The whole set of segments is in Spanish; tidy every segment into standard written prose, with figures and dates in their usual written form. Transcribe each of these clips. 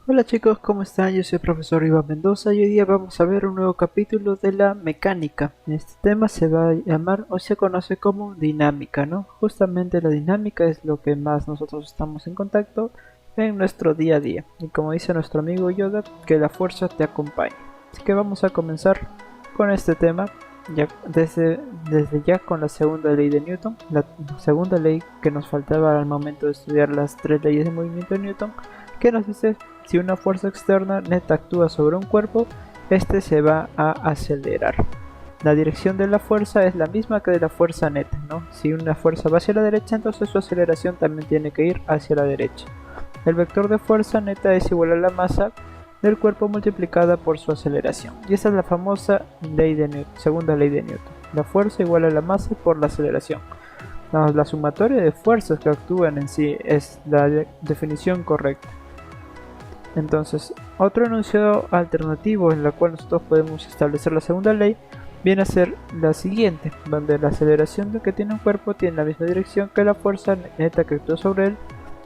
Hola chicos, ¿cómo están? Yo soy el profesor Iván Mendoza y hoy día vamos a ver un nuevo capítulo de la mecánica. Este tema se va a llamar o se conoce como dinámica, ¿no? Justamente la dinámica es lo que más nosotros estamos en contacto en nuestro día a día. Y como dice nuestro amigo Yoda, que la fuerza te acompañe. Así que vamos a comenzar con este tema, ya desde ya con la segunda ley de Newton, la segunda ley que nos faltaba al momento de estudiar las tres leyes de movimiento de Newton, que nos dice si una fuerza externa neta actúa sobre un cuerpo, este se va a acelerar. La dirección de la fuerza es la misma que de la fuerza neta, ¿no? Si una fuerza va hacia la derecha, entonces su aceleración también tiene que ir hacia la derecha. El vector de fuerza neta es igual a la masa del cuerpo multiplicada por su aceleración. Y esa es la famosa ley de Newton, segunda ley de Newton. La fuerza igual a la masa por la aceleración. La sumatoria de fuerzas que actúan en sí es la definición correcta. Entonces, otro enunciado alternativo en el cual nosotros podemos establecer la segunda ley viene a ser la siguiente, donde la aceleración que tiene un cuerpo tiene la misma dirección que la fuerza neta que actúa sobre él,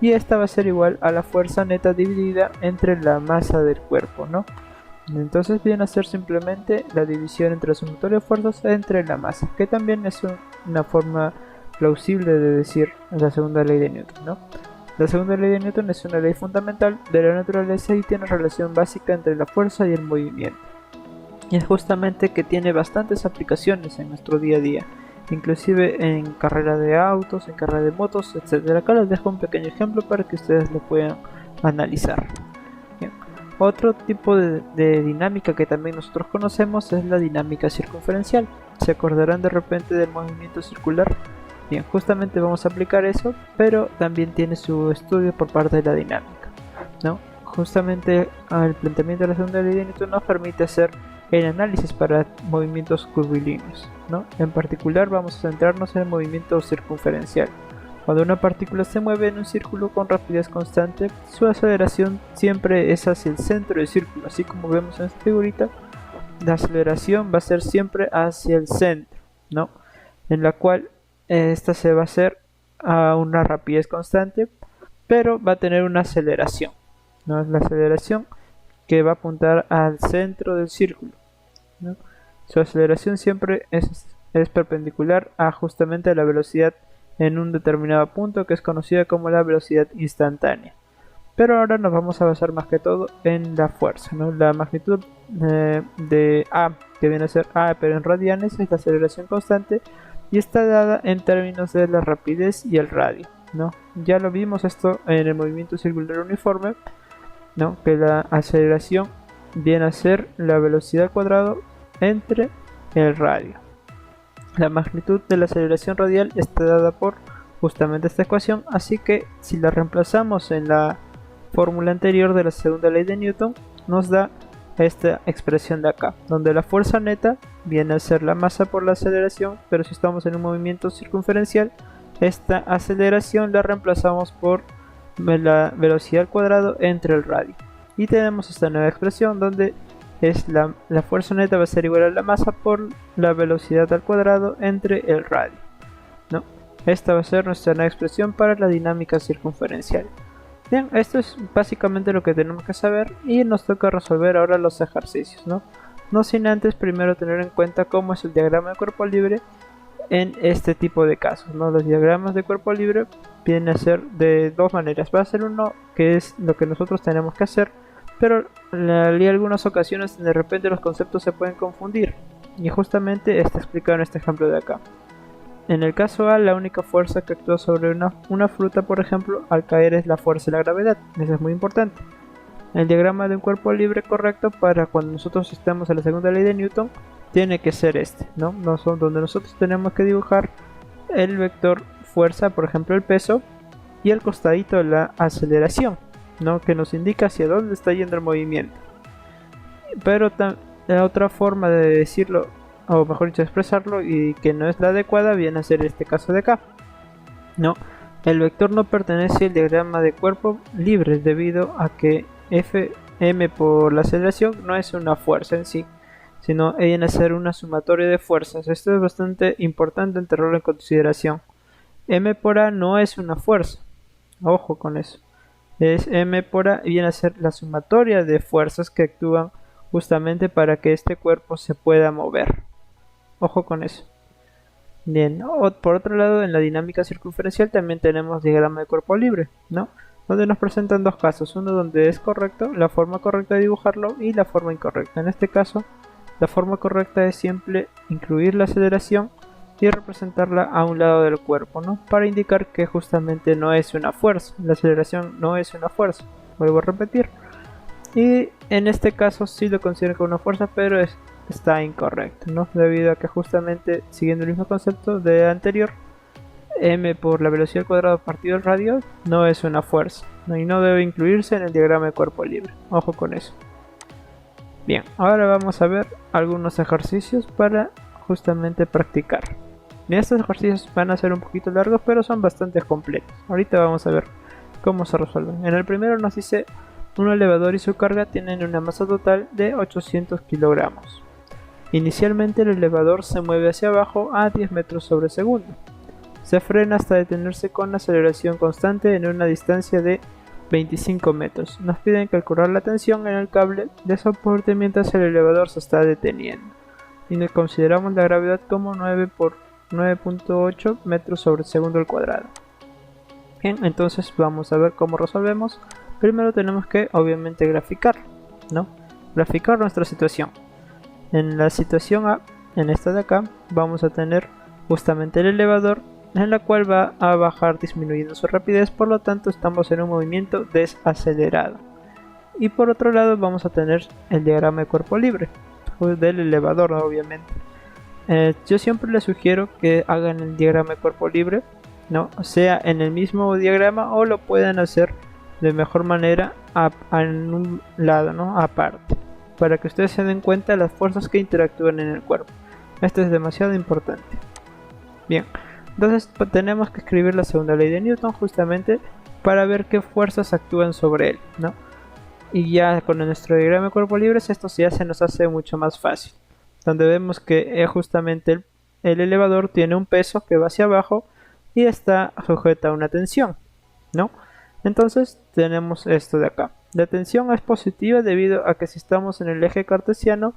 y esta va a ser igual a la fuerza neta dividida entre la masa del cuerpo, ¿no? Entonces viene a ser simplemente la división entre la sumatoria de fuerzas entre la masa, que también es una forma plausible de decir la segunda ley de Newton, ¿no? La segunda ley de Newton es una ley fundamental de la naturaleza y tiene relación básica entre la fuerza y el movimiento. Y es justamente que tiene bastantes aplicaciones en nuestro día a día, inclusive en carrera de autos, en carrera de motos, etc. Acá les dejo un pequeño ejemplo para que ustedes lo puedan analizar. Bien. Otro tipo de dinámica que también nosotros conocemos es la dinámica circunferencial. ¿Se acordarán de repente del movimiento circular? Bien, justamente vamos a aplicar eso, pero también tiene su estudio por parte de la dinámica, ¿no? Justamente el planteamiento de la segunda ley de Newton nos permite hacer el análisis para movimientos curvilíneos, ¿no? En particular vamos a centrarnos en el movimiento circunferencial. Cuando una partícula se mueve en un círculo con rapidez constante, su aceleración siempre es hacia el centro del círculo, así como vemos en esta figurita, la aceleración va a ser siempre hacia el centro, ¿no? En la cual esta se va a hacer a una rapidez constante, pero va a tener una aceleración, ¿no? La aceleración que va a apuntar al centro del círculo, ¿no? Su aceleración siempre es perpendicular a justamente la velocidad en un determinado punto, que es conocida como la velocidad instantánea. Pero ahora nos vamos a basar más que todo en la fuerza, ¿no? La magnitud de A, que viene a ser A pero en radianes, es la aceleración constante y está dada en términos de la rapidez y el radio, ¿no? Ya lo vimos esto en el movimiento circular uniforme, ¿no? Que la aceleración viene a ser la velocidad al cuadrado entre el radio. La magnitud de la aceleración radial está dada por justamente esta ecuación, así que si la reemplazamos en la fórmula anterior de la segunda ley de Newton, nos da esta expresión de acá, donde la fuerza neta viene a ser la masa por la aceleración, pero si estamos en un movimiento circunferencial, esta aceleración la reemplazamos por la velocidad al cuadrado entre el radio. Y tenemos esta nueva expresión donde la fuerza neta va a ser igual a la masa por la velocidad al cuadrado entre el radio, ¿no? Esta va a ser nuestra nueva expresión para la dinámica circunferencial. Bien, esto es básicamente lo que tenemos que saber y nos toca resolver ahora los ejercicios, ¿no? No sin antes primero tener en cuenta cómo es el diagrama de cuerpo libre en este tipo de casos, ¿no? Los diagramas de cuerpo libre vienen a ser de dos maneras. Va a ser uno que es lo que nosotros tenemos que hacer, pero en algunas ocasiones de repente los conceptos se pueden confundir y justamente está explicado en este ejemplo de acá. En el caso A, la única fuerza que actúa sobre una fruta, por ejemplo, al caer es la fuerza de la gravedad. Eso es muy importante. El diagrama de un cuerpo libre correcto para cuando nosotros estemos en la segunda ley de Newton tiene que ser este, ¿no? Donde nosotros tenemos que dibujar el vector fuerza, por ejemplo el peso, y el costadito la aceleración, ¿no? Que nos indica hacia dónde está yendo el movimiento. Pero la otra forma de decirlo, o mejor dicho expresarlo, y que no es la adecuada, viene a ser este caso de acá, ¿no? El vector no pertenece al diagrama de cuerpo libre debido a que Fm por la aceleración no es una fuerza en sí, sino viene a ser una sumatoria de fuerzas. Esto es bastante importante en tenerlo en consideración. M por A no es una fuerza, ojo con eso. es m por a, y viene a ser la sumatoria de fuerzas que actúan justamente para que este cuerpo se pueda mover. Ojo con eso. Bien, por otro lado, en la dinámica circunferencial también tenemos diagrama de cuerpo libre, ¿no? Donde nos presentan dos casos, uno donde es correcto, la forma correcta de dibujarlo, y la forma incorrecta. En este caso, la forma correcta es siempre incluir la aceleración y representarla a un lado del cuerpo, ¿no? Para indicar que justamente no es una fuerza, la aceleración no es una fuerza. Vuelvo a repetir. Y en este caso sí lo considero como una fuerza, pero está incorrecto, ¿no? Debido a que justamente, siguiendo el mismo concepto de anterior, m por la velocidad al cuadrado partido el radio no es una fuerza, ¿no? Y no debe incluirse en el diagrama de cuerpo libre. Ojo con eso. Bien, ahora vamos a ver algunos ejercicios para justamente practicar. Bien, estos ejercicios van a ser un poquito largos, pero son bastante completos. Ahorita vamos a ver cómo se resuelven. En el primero nos dice: un elevador y su carga tienen una masa total de 800 kilogramos. Inicialmente el elevador se mueve hacia abajo a 10 metros sobre segundo. Se frena hasta detenerse con aceleración constante en una distancia de 25 metros. Nos piden calcular la tensión en el cable de soporte mientras el elevador se está deteniendo. Y consideramos la gravedad como 9 por 9.8 metros sobre segundo al cuadrado. Bien, entonces vamos a ver cómo resolvemos. Primero tenemos que obviamente graficar, ¿no? Graficar nuestra situación. En la situación A, en esta de acá, vamos a tener justamente el elevador, en la cual va a bajar disminuyendo su rapidez, por lo tanto estamos en un movimiento desacelerado. Y por otro lado vamos a tener el diagrama de cuerpo libre, del elevador, ¿no? Obviamente. Yo siempre les sugiero que hagan el diagrama de cuerpo libre, ¿no? Sea en el mismo diagrama o lo puedan hacer de mejor manera en un lado, ¿no? Aparte, para que ustedes se den cuenta de las fuerzas que interactúan en el cuerpo. Esto es demasiado importante. Bien, entonces tenemos que escribir la segunda ley de Newton justamente para ver qué fuerzas actúan sobre él, ¿no? Y ya con nuestro diagrama de cuerpo libre esto ya se nos hace mucho más fácil, donde vemos que justamente el elevador tiene un peso que va hacia abajo y está sujeta a una tensión, ¿no? Entonces tenemos esto de acá. La tensión es positiva debido a que si estamos en el eje cartesiano,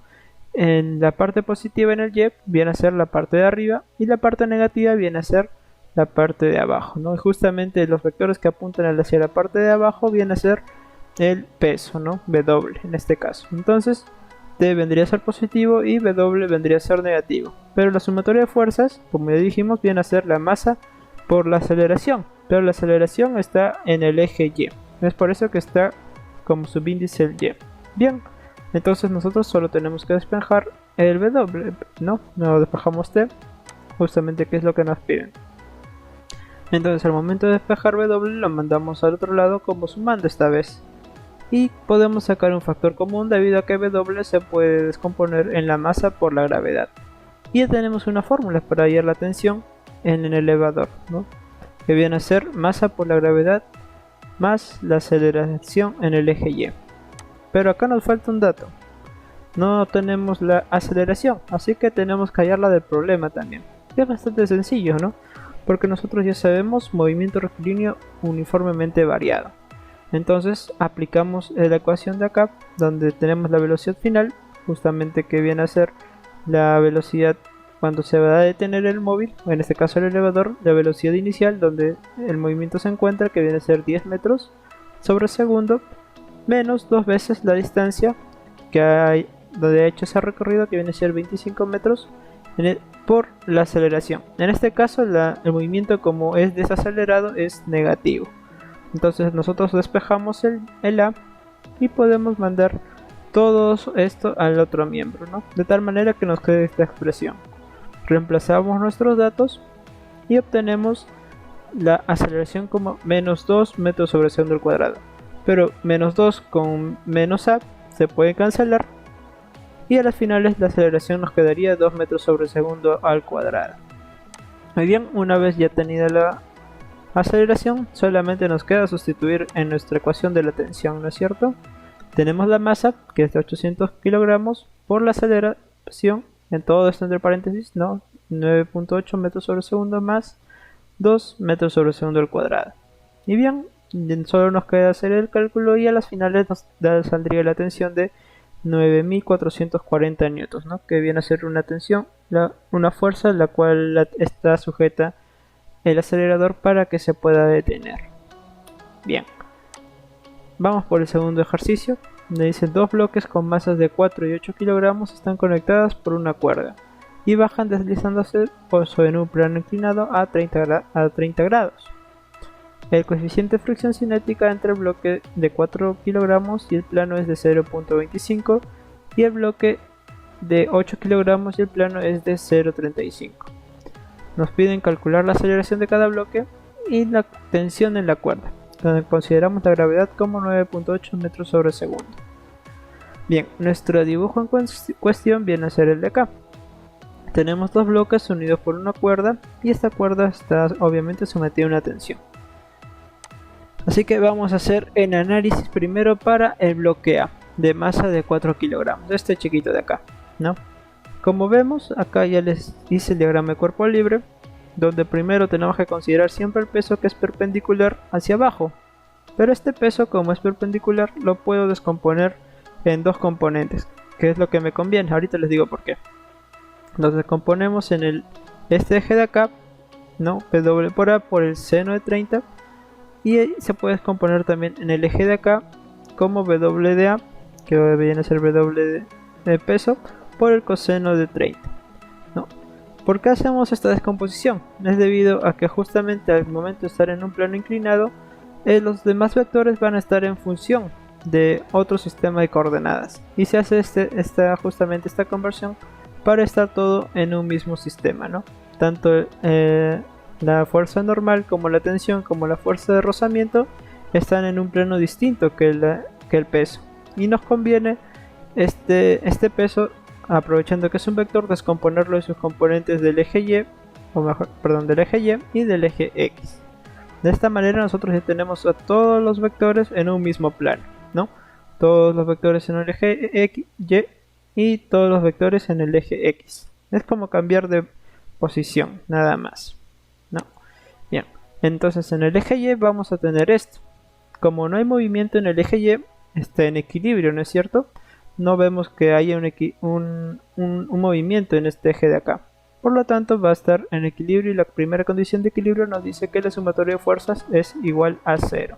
en la parte positiva en el y viene a ser la parte de arriba y la parte negativa viene a ser la parte de abajo, ¿no? Y justamente los vectores que apuntan hacia la parte de abajo viene a ser el peso, ¿no? W en este caso. Entonces D vendría a ser positivo y W vendría a ser negativo. Pero la sumatoria de fuerzas, como ya dijimos, viene a ser la masa por la aceleración. Pero la aceleración está en el eje Y. Es por eso que está como subíndice el Y. Bien, entonces nosotros solo tenemos que despejar el W, ¿no? No despejamos T, justamente que es lo que nos piden. Entonces al momento de despejar W lo mandamos al otro lado como sumando esta vez. Y podemos sacar un factor común debido a que W se puede descomponer en la masa por la gravedad. Y ya tenemos una fórmula para hallar la tensión en el elevador, ¿no? Que viene a ser masa por la gravedad más la aceleración en el eje Y. Pero acá nos falta un dato. No tenemos la aceleración, así que tenemos que hallarla del problema también. Es bastante sencillo, ¿no? Porque nosotros ya sabemos movimiento rectilíneo uniformemente variado. Entonces aplicamos la ecuación de acá, donde tenemos la velocidad final, justamente que viene a ser la velocidad cuando se va a detener el móvil, o en este caso el elevador, la velocidad inicial donde el movimiento se encuentra, que viene a ser 10 metros sobre segundo, menos 2 veces la distancia que hay donde ha hecho ese recorrido, que viene a ser 25 metros por la aceleración. En este caso el movimiento, como es desacelerado, es negativo. Entonces nosotros despejamos el A y podemos mandar todo esto al otro miembro, ¿no? De tal manera que nos quede esta expresión. Reemplazamos nuestros datos y obtenemos la aceleración como menos 2 metros sobre segundo al cuadrado. Pero menos 2 con menos A se puede cancelar y a las finales la aceleración nos quedaría 2 metros sobre segundo al cuadrado. Muy bien, una vez ya tenida la aceleración, solamente nos queda sustituir en nuestra ecuación de la tensión, ¿no es cierto? Tenemos la masa, que es de 800 kilogramos, por la aceleración, en todo esto entre paréntesis, ¿no? 9.8 metros sobre segundo más 2 metros sobre segundo al cuadrado. Y bien, Solo nos queda hacer el cálculo y a las finales nos saldría la tensión de 9440 newtons, ¿no? Que viene a ser una tensión, una fuerza la cual está sujeta el acelerador para que se pueda detener. Bien, vamos por el segundo ejercicio. Me dice: dos bloques con masas de 4 y 8 kilogramos están conectadas por una cuerda y bajan deslizándose en un plano inclinado a 30 grados. El coeficiente de fricción cinética entre el bloque de 4 kilogramos y el plano es de 0.25 y el bloque de 8 kilogramos y el plano es de 0.35. Nos piden calcular la aceleración de cada bloque y la tensión en la cuerda, donde consideramos la gravedad como 9.8 metros sobre segundo. Bien, nuestro dibujo en cuestión viene a ser el de acá. Tenemos dos bloques unidos por una cuerda y esta cuerda está obviamente sometida a una tensión. Así que vamos a hacer el análisis primero para el bloque A de masa de 4 kilogramos, este chiquito de acá, ¿no? Como vemos, acá ya les hice el diagrama de cuerpo libre, donde primero tenemos que considerar siempre el peso que es perpendicular hacia abajo. Pero este peso, como es perpendicular, lo puedo descomponer en dos componentes, que es lo que me conviene. Ahorita les digo por qué. Los descomponemos en este eje de acá, ¿no? W por A por el seno de 30. Y se puede descomponer también en el eje de acá como W de A, que viene a ser W de peso, por el coseno de 30, ¿no? ¿Por qué hacemos esta descomposición? Es debido a que justamente al momento de estar en un plano inclinado, los demás vectores van a estar en función de otro sistema de coordenadas. Y se hace justamente esta conversión para estar todo en un mismo sistema, ¿no? Tanto la fuerza normal como la tensión como la fuerza de rozamiento están en un plano distinto que el peso. Y nos conviene este peso, aprovechando que es un vector, descomponerlo en sus componentes del eje Y, del eje Y y del eje X. De esta manera nosotros ya tenemos a todos los vectores en un mismo plano, ¿no? Todos los vectores en el eje X, Y y todos los vectores en el eje X. Es como cambiar de posición, nada más, ¿no? Bien, entonces en el eje Y vamos a tener esto. Como no hay movimiento en el eje Y, está en equilibrio, ¿no es cierto? No vemos que haya un movimiento en este eje de acá. Por lo tanto va a estar en equilibrio y la primera condición de equilibrio nos dice que la sumatoria de fuerzas es igual a 0.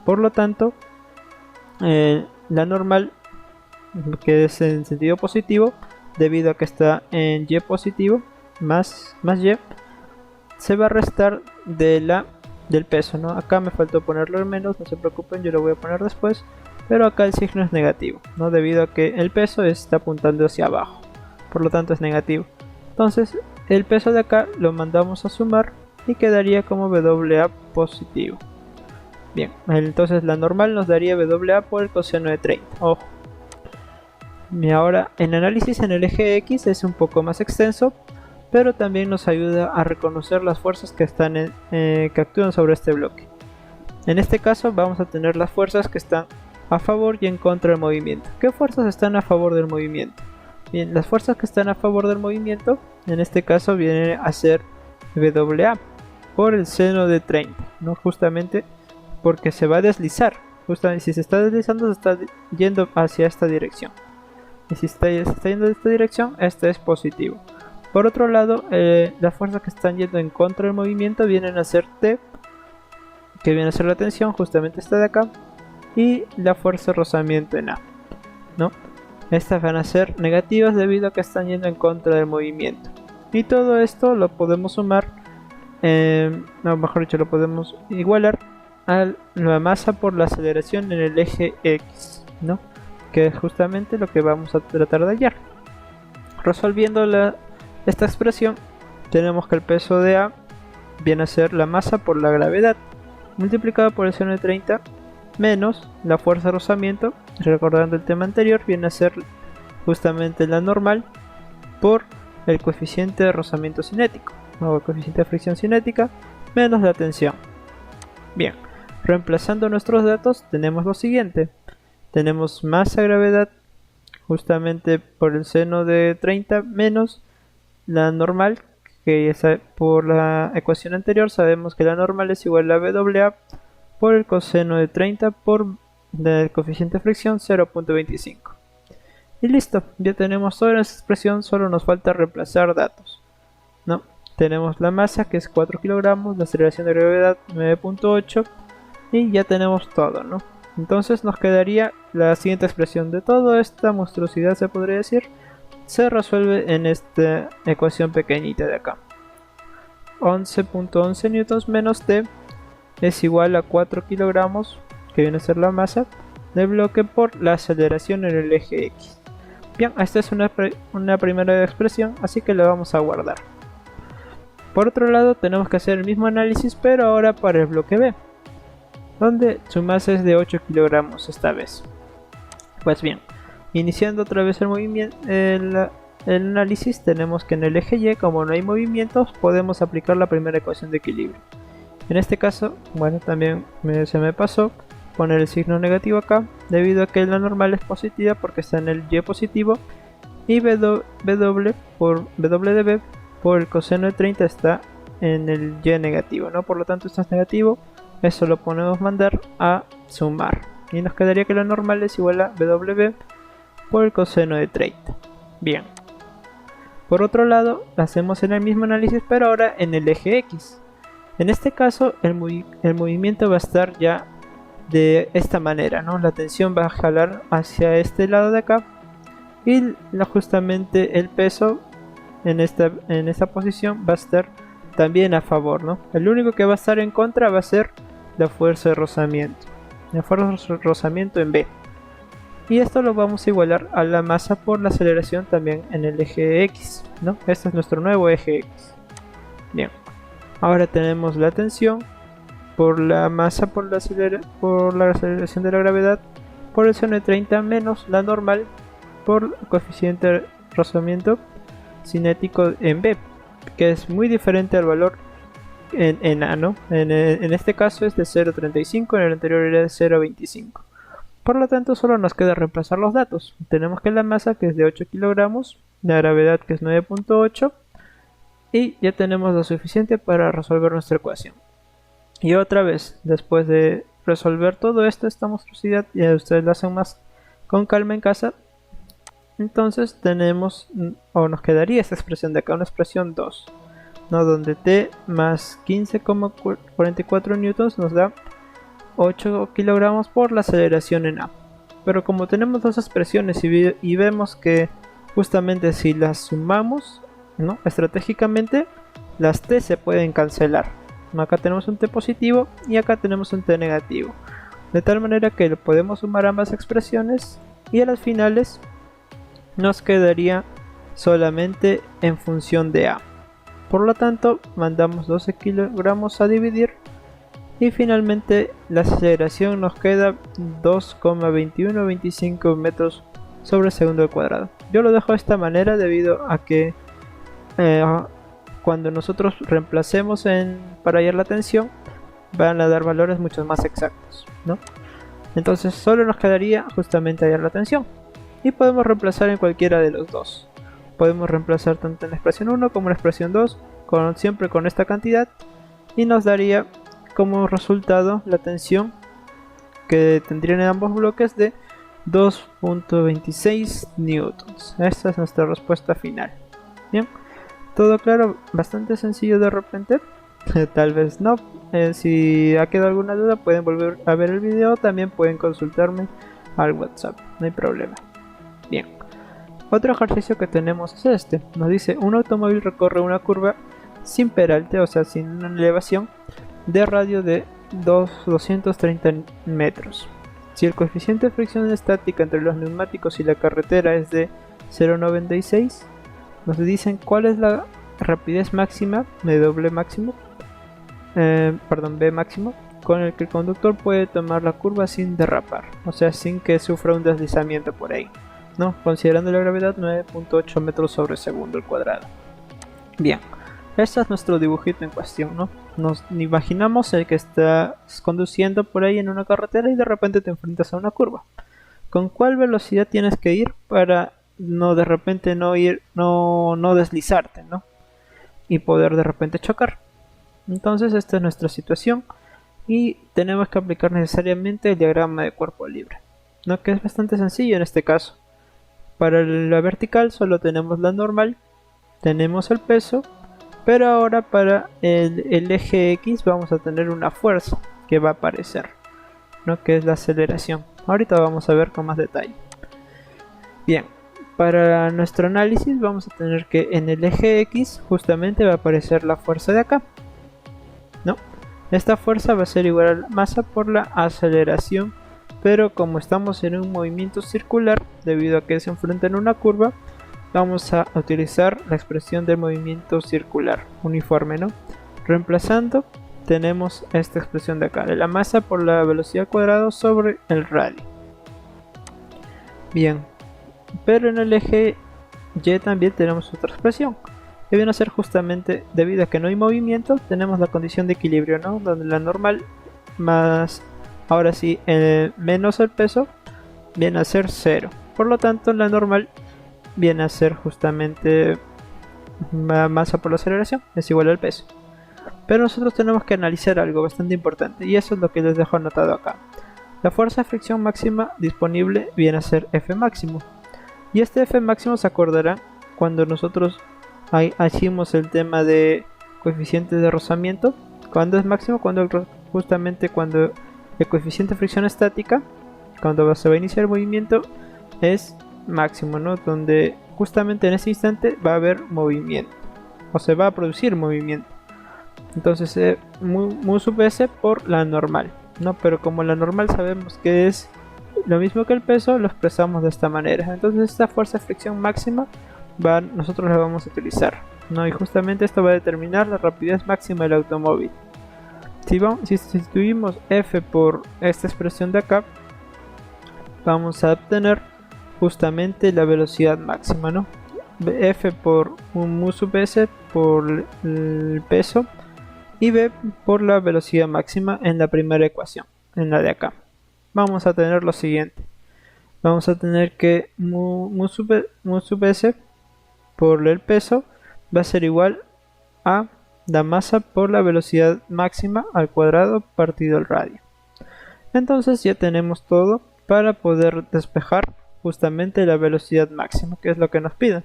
Por lo tanto, la normal, que es en sentido positivo, debido a que está en Y positivo, más Y, se va a restar del peso, ¿no? Acá me faltó ponerlo en menos, no se preocupen, yo lo voy a poner después. Pero acá el signo es negativo, ¿no? Debido a que el peso está apuntando hacia abajo, por lo tanto es negativo. Entonces el peso de acá lo mandamos a sumar y quedaría como WA positivo. Bien, entonces la normal nos daría WA por el coseno de 30. Ojo. Y ahora el análisis en el eje X es un poco más extenso, pero también nos ayuda a reconocer las fuerzas que actúan sobre este bloque. En este caso vamos a tener las fuerzas que están a favor y en contra del movimiento. ¿Qué fuerzas están a favor del movimiento? Bien, las fuerzas que están a favor del movimiento en este caso vienen a ser WA por el seno de 30, ¿no? Justamente porque se va a deslizar. Justamente si se está deslizando, se está yendo hacia esta dirección. Y si está yendo en esta dirección, este es positivo. Por otro lado, las fuerzas que están yendo en contra del movimiento vienen a ser T, que viene a ser la tensión, justamente esta de acá, y la fuerza de rozamiento en A, ¿no? Estas van a ser negativas debido a que están yendo en contra del movimiento. Y todo esto lo podemos sumar, mejor dicho, lo podemos igualar a la masa por la aceleración en el eje X, ¿no? Que es justamente lo que vamos a tratar de hallar. Resolviendo esta expresión, tenemos que el peso de A viene a ser la masa por la gravedad, multiplicado por el seno de 30, menos la fuerza de rozamiento, recordando el tema anterior, viene a ser justamente la normal por el coeficiente de rozamiento cinético, o el coeficiente de fricción cinética, menos la tensión. Bien, reemplazando nuestros datos tenemos lo siguiente. Tenemos masa gravedad justamente por el seno de 30 menos la normal, que por la ecuación anterior sabemos que la normal es igual a WA por el coseno de 30 por el coeficiente de fricción 0.25. Y listo, ya tenemos toda esta expresión, solo nos falta reemplazar datos, ¿no? Tenemos la masa, que es 4 kilogramos, la aceleración de gravedad 9.8 y ya tenemos todo, ¿no? Entonces nos quedaría la siguiente expresión. De toda esta monstruosidad, se podría decir, se resuelve en esta ecuación pequeñita de acá. 11.11 newtons menos T es igual a 4 kilogramos, que viene a ser la masa del bloque, por la aceleración en el eje X. Bien, esta es una primera expresión, así que la vamos a guardar. Por otro lado, tenemos que hacer el mismo análisis, pero ahora para el bloque B, donde su masa es de 8 kilogramos esta vez. Pues bien, iniciando otra vez el movimiento, el análisis, tenemos que en el eje Y, como no hay movimientos, podemos aplicar la primera ecuación de equilibrio. En este caso, bueno, también se me pasó poner el signo negativo acá, debido a que la normal es positiva porque está en el Y positivo, y W de B por el coseno de 30 está en el Y negativo, ¿no? Por lo tanto, esto es negativo, eso lo podemos mandar a sumar, y nos quedaría que la normal es igual a WB por el coseno de 30. Bien. Por otro lado, hacemos el mismo análisis, pero ahora en el eje X. En este caso, el movimiento va a estar ya de esta manera, ¿no? La tensión va a jalar hacia este lado de acá, y justamente el peso en esta posición va a estar también a favor, ¿no? El único que va a estar en contra va a ser la fuerza de rozamiento. La fuerza de rozamiento en B. Y esto lo vamos a igualar a la masa por la aceleración también en el eje X, ¿no? Este es nuestro nuevo eje X. Bien. Ahora tenemos la tensión por la masa por la aceleración de la gravedad por el seno de 30 menos la normal por el coeficiente de rozamiento cinético en B, que es muy diferente al valor en A, ¿no? En este caso es de 0.35, en el anterior era de 0.25. Por lo tanto, solo nos queda reemplazar los datos. Tenemos que la masa, que es de 8 kilogramos, la gravedad, que es 9.8, y ya tenemos lo suficiente para resolver nuestra ecuación. Y otra vez, después de resolver todo esto, esta monstruosidad, ya ustedes lo hacen más con calma en casa, entonces tenemos, o nos quedaría esta expresión de acá, una expresión 2, ¿no? Donde T más 15,44 newtons nos da 8 kilogramos por la aceleración en A. Pero como tenemos dos expresiones y vemos que justamente si las sumamos, ¿no? Estratégicamente, las T se pueden cancelar. Acá tenemos un T positivo y acá tenemos un T negativo, de tal manera que podemos sumar ambas expresiones y a las finales nos quedaría solamente en función de A. Por lo tanto, mandamos 12 kilogramos a dividir y finalmente la aceleración nos queda 2,2125 metros sobre segundo al cuadrado. Yo lo dejo de esta manera debido a que cuando nosotros reemplacemos para hallar la tensión, van a dar valores mucho más exactos, ¿no? Entonces solo nos quedaría justamente hallar la tensión, y podemos reemplazar en cualquiera de los dos. Podemos reemplazar tanto en la expresión 1 como en la expresión 2, siempre con esta cantidad, y nos daría como resultado la tensión que tendrían en ambos bloques de 2.26 newtons. Esta es nuestra respuesta final. Bien. ¿Todo claro? Bastante sencillo de repente. Tal vez no. Si ha quedado alguna duda, pueden volver a ver el video. También pueden consultarme al WhatsApp. No hay problema. Bien. Otro ejercicio que tenemos es este. Nos dice: un automóvil recorre una curva sin peralte, o sea, sin una elevación, de radio de 230 metros. Si el coeficiente de fricción estática entre los neumáticos y la carretera es de 0.96, nos dicen cuál es la rapidez máxima de B máximo, con el que el conductor puede tomar la curva sin derrapar, o sea, sin que sufra un deslizamiento por ahí, ¿no? Considerando la gravedad 9.8 metros sobre segundo al cuadrado. Bien, este es nuestro dibujito en cuestión, ¿no? Nos imaginamos el que estás conduciendo por ahí en una carretera y de repente te enfrentas a una curva. ¿Con cuál velocidad tienes que ir para no de repente no deslizarte, ¿no? Y poder de repente chocar? Entonces esta es nuestra situación. y tenemos que aplicar necesariamente el diagrama de cuerpo libre, ¿no? Que es bastante sencillo en este caso. Para la vertical solo tenemos la normal, tenemos el peso, pero ahora para el eje X vamos a tener una fuerza que va a aparecer, ¿no? Que es la aceleración. Ahorita vamos a ver con más detalle. Bien, para nuestro análisis vamos a tener que en el eje X justamente va a aparecer la fuerza de acá, ¿no? Esta fuerza va a ser igual a la masa por la aceleración, pero como estamos en un movimiento circular, debido a que se enfrenta en una curva, vamos a utilizar la expresión del movimiento circular uniforme, ¿no? Reemplazando, tenemos esta expresión de acá, de la masa por la velocidad cuadrada sobre el radio. Bien, pero en el eje Y también tenemos otra expresión, que viene a ser justamente, debido a que no hay movimiento, tenemos la condición de equilibrio, ¿no? Donde la normal más, ahora sí, menos el peso, viene a ser 0. Por lo tanto, la normal viene a ser justamente masa por la aceleración, es igual al peso. Pero nosotros tenemos que analizar algo bastante importante, y eso es lo que les dejo anotado acá. La fuerza de fricción máxima disponible viene a ser F máximo. Y este F máximo se acordará cuando nosotros hicimos el tema de coeficientes de rozamiento. Cuando es máximo, justamente cuando el coeficiente de fricción estática, cuando se va a iniciar el movimiento, es máximo, ¿no? Donde justamente en ese instante va a haber movimiento, o se va a producir movimiento. Entonces mu sub s por la normal, ¿no? Pero como la normal sabemos que es lo mismo que el peso, lo expresamos de esta manera. Entonces esta fuerza de fricción máxima nosotros la vamos a utilizar, ¿no? Y justamente esto va a determinar la rapidez máxima del automóvil. Si sustituimos F por esta expresión de acá, vamos a obtener justamente la velocidad máxima, ¿no? F por un mu sub s por el peso, y B por la velocidad máxima en la primera ecuación, en la de acá. Vamos a tener lo siguiente. Vamos a tener que mu sub s por el peso va a ser igual a la masa por la velocidad máxima al cuadrado partido el radio. Entonces ya tenemos todo para poder despejar justamente la velocidad máxima, que es lo que nos piden.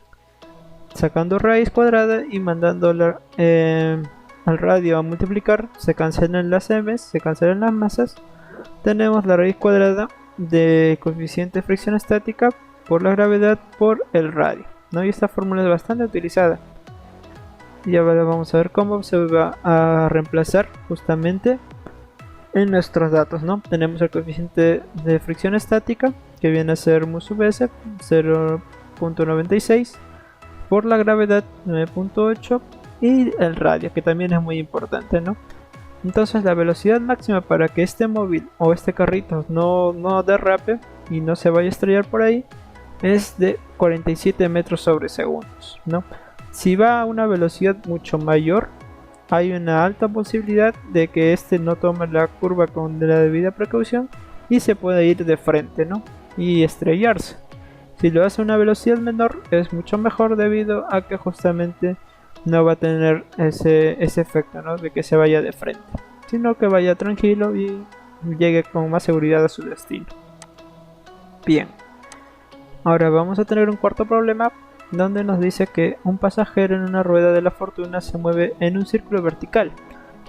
Sacando raíz cuadrada y mandándola al radio a multiplicar, se cancelan las m's, se cancelan las masas. Tenemos la raíz cuadrada de coeficiente de fricción estática por la gravedad por el radio, ¿no? Y esta fórmula es bastante utilizada. Y ahora vamos a ver cómo se va a reemplazar justamente en nuestros datos, ¿no? Tenemos el coeficiente de fricción estática, que viene a ser mu sub s 0.96 por la gravedad 9.8 y el radio, que también es muy importante, ¿no? Entonces la velocidad máxima para que este móvil o este carrito no derrape y no se vaya a estrellar por ahí es de 47 metros sobre segundos, ¿no? Si va a una velocidad mucho mayor, hay una alta posibilidad de que este no tome la curva con la debida precaución y se pueda ir de frente, ¿no? Y estrellarse. Si lo hace a una velocidad menor es mucho mejor, debido a que justamente no va a tener ese efecto, ¿no? De que se vaya de frente, sino que vaya tranquilo y llegue con más seguridad a su destino. Bien, ahora vamos a tener un cuarto problema, donde nos dice que un pasajero en una rueda de la fortuna se mueve en un círculo vertical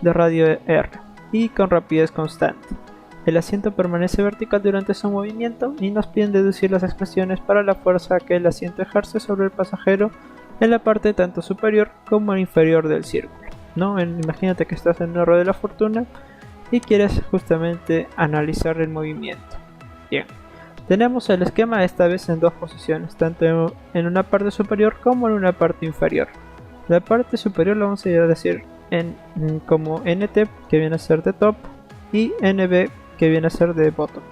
de radio r y con rapidez constante. El asiento permanece vertical durante su movimiento y nos piden deducir las expresiones para la fuerza que el asiento ejerce sobre el pasajero en la parte tanto superior como inferior del círculo, ¿no? Imagínate que estás en una rueda de la fortuna y quieres justamente analizar el movimiento. Bien, tenemos el esquema esta vez en dos posiciones, tanto en una parte superior como en una parte inferior. La parte superior la vamos a decir como NT, que viene a ser de top, y NB, que viene a ser de bottom.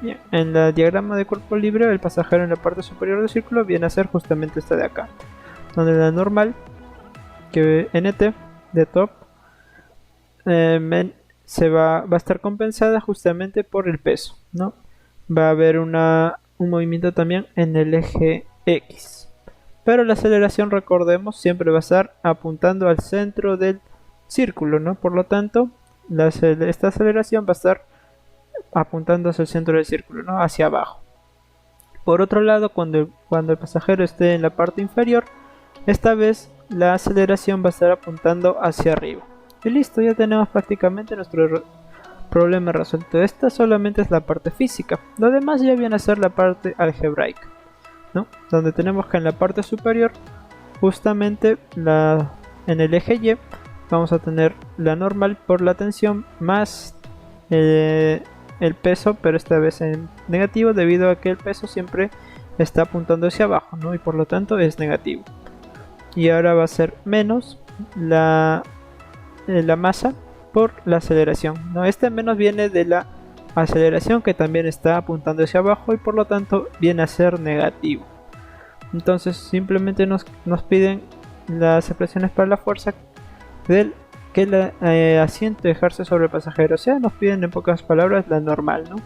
Bien, en el diagrama de cuerpo libre, el pasajero en la parte superior del círculo viene a ser justamente esta de acá, donde la normal, que NT de top, va a estar compensada justamente por el peso, ¿no? Va a haber un movimiento también en el eje X, pero la aceleración, recordemos, siempre va a estar apuntando al centro del círculo, ¿no? Por lo tanto, esta aceleración va a estar apuntando hacia el centro del círculo, ¿no? Hacia abajo. Por otro lado, cuando el pasajero esté en la parte inferior, esta vez la aceleración va a estar apuntando hacia arriba. Y listo, ya tenemos prácticamente nuestro problema resuelto. Esta solamente es la parte física. Lo demás ya viene a ser la parte algebraica, ¿no? Donde tenemos que en la parte superior, justamente en el eje Y, vamos a tener la normal por la tensión más el peso, pero esta vez en negativo, debido a que el peso siempre está apuntando hacia abajo, ¿no? Y por lo tanto es negativo. Y ahora va a ser menos la masa por la aceleración, ¿no? Este menos viene de la aceleración, que también está apuntando hacia abajo, y por lo tanto viene a ser negativo. Entonces simplemente nos piden las expresiones para la fuerza del que el asiento ejerce sobre el pasajero. O sea, nos piden en pocas palabras la normal, ¿no?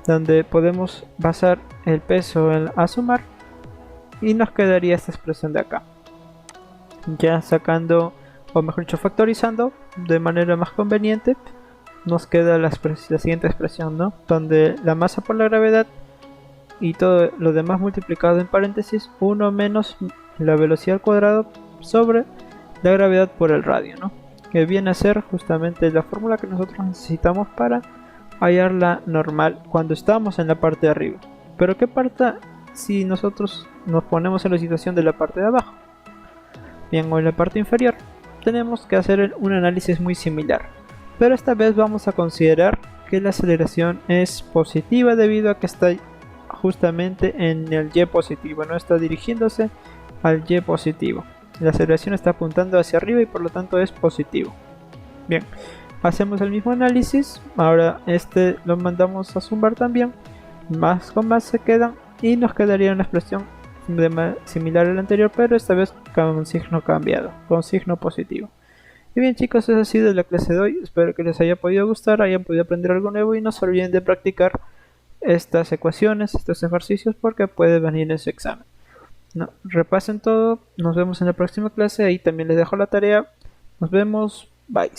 Donde podemos basar el peso a sumar, y nos quedaría esta expresión de acá. Ya sacando, o mejor dicho, factorizando de manera más conveniente, nos queda la siguiente expresión, ¿no? Donde la masa por la gravedad y todo lo demás multiplicado en paréntesis, 1 menos la velocidad al cuadrado sobre la gravedad por el radio, ¿no? Que viene a ser justamente la fórmula que nosotros necesitamos para hallar la normal cuando estamos en la parte de arriba. Pero ¿qué pasa si nosotros nos ponemos en la situación de la parte de abajo? Bien, o en la parte inferior, tenemos que hacer un análisis muy similar, pero esta vez vamos a considerar que la aceleración es positiva debido a que está justamente en el Y positivo, no está dirigiéndose al Y positivo. La aceleración está apuntando hacia arriba y por lo tanto es positivo. Bien, hacemos el mismo análisis, ahora este lo mandamos a sumar también, más con más se quedan, y nos quedaría una expresión similar al anterior, pero esta vez con signo cambiado, con signo positivo. Y bien chicos, eso ha sido la clase de hoy. Espero que les haya podido gustar, hayan podido aprender algo nuevo, y no se olviden de practicar estas ecuaciones, estos ejercicios, porque puede venir en su examen. No, repasen todo, nos vemos en la próxima clase, ahí también les dejo la tarea. Nos vemos, bye.